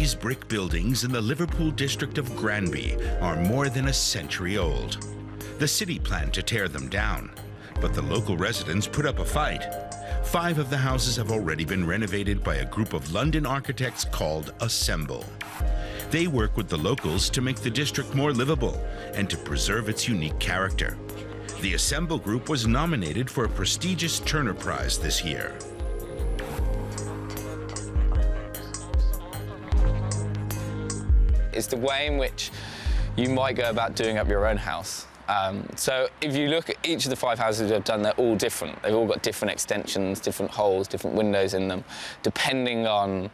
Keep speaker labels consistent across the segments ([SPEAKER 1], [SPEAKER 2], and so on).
[SPEAKER 1] These brick buildings in the Liverpool district of Granby are more than a century old. The city planned to tear them down, but the local residents put up a fight. 5 of the houses have already been renovated by a group of London architects called Assemble. They work with the locals to make the district more livable and to preserve its unique character. The Assemble Group was nominated for a prestigious Turner Prize this year.
[SPEAKER 2] It's the way in which you might go about doing up your own house. So if you look at each of the 5 houses we've done, they're all different. They've all got different extensions, different holes, different windows in them, depending on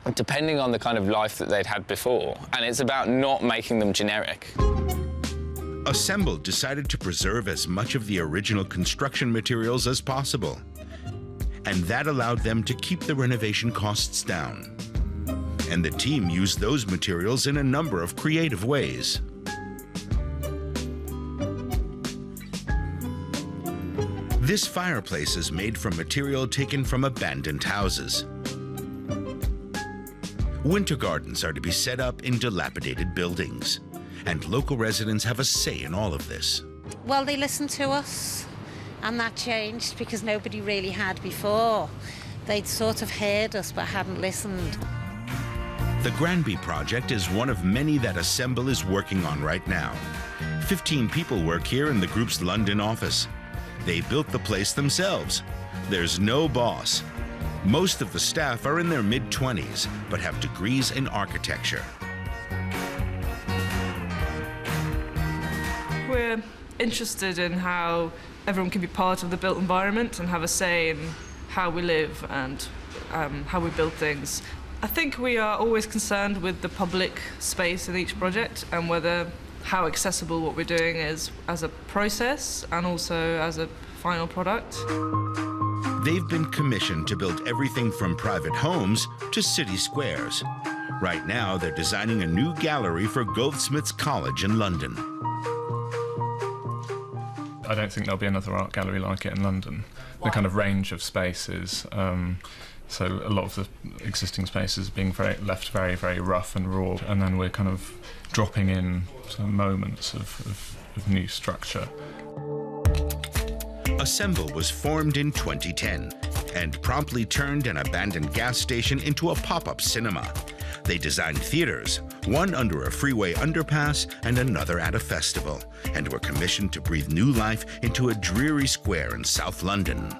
[SPEAKER 2] the kind of life that they'd had before. And it's about not making them generic.
[SPEAKER 1] Assemble decided to preserve as much of the original construction materials as possible, and that allowed them to keep the renovation costs down. And the team used those materials in a number of creative ways. This fireplace is made from material taken from abandoned houses. Winter gardens are to be set up in dilapidated buildings, and local residents have a say in all of this.
[SPEAKER 3] Well, they listened to us, and that changed because nobody really had before. They'd sort of heard us but hadn't listened.
[SPEAKER 1] The Granby project is one of many that Assemble is working on right now. 15 people work here in the group's London office. They built the place themselves. There's no boss. Most of the staff are in their mid-20s, but have degrees in architecture.
[SPEAKER 4] We're interested in how everyone can be part of the built environment and have a say in how we live and how we build things. I think we are always concerned with the public space in each project and how accessible what we're doing is as a process and also as a final product.
[SPEAKER 1] They've been commissioned to build everything from private homes to city squares. Right now, they're designing a new gallery for Goldsmiths College in London.
[SPEAKER 5] I don't think there'll be another art gallery like it in London. The kind of range of spaces. So a lot of the existing spaces being left very, very rough and raw, and then we're kind of dropping in some moments of new structure.
[SPEAKER 1] Assemble was formed in 2010 and promptly turned an abandoned gas station into a pop-up cinema. They designed theaters, one under a freeway underpass and another at a festival, and were commissioned to breathe new life into a dreary square in South London.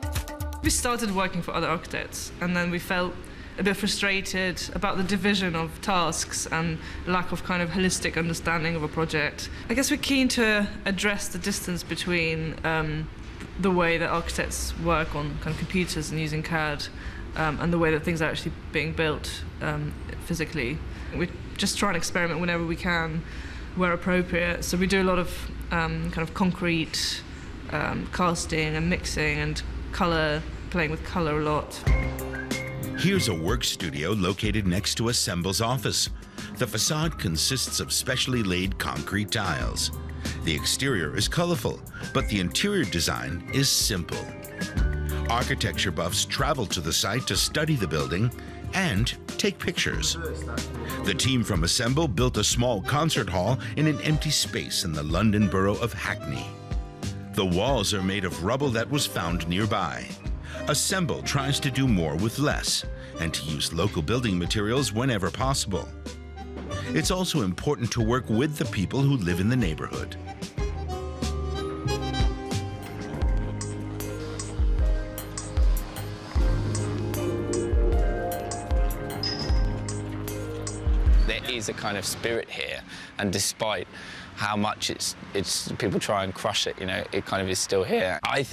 [SPEAKER 4] We started working for other architects, and then we felt a bit frustrated about the division of tasks and lack of kind of holistic understanding of a project. I guess we're keen to address the distance between the way that architects work on kind of computers and using CAD and the way that things are actually being built physically. We just try and experiment whenever we can, where appropriate. So we do a lot of kind of concrete casting and mixing and playing with colour a lot.
[SPEAKER 1] Here's a work studio located next to Assemble's office. The facade consists of specially laid concrete tiles. The exterior is colorful, but the interior design is simple. Architecture buffs travel to the site to study the building and take pictures. The team from Assemble built a small concert hall in an empty space in the London borough of Hackney. The walls are made of rubble that was found nearby. Assemble tries to do more with less and to use local building materials whenever possible. It's also important to work with the people who live in the neighborhood.
[SPEAKER 2] There is a kind of spirit here, and despite how much it's people try and crush it, you know, it kind of is still here. I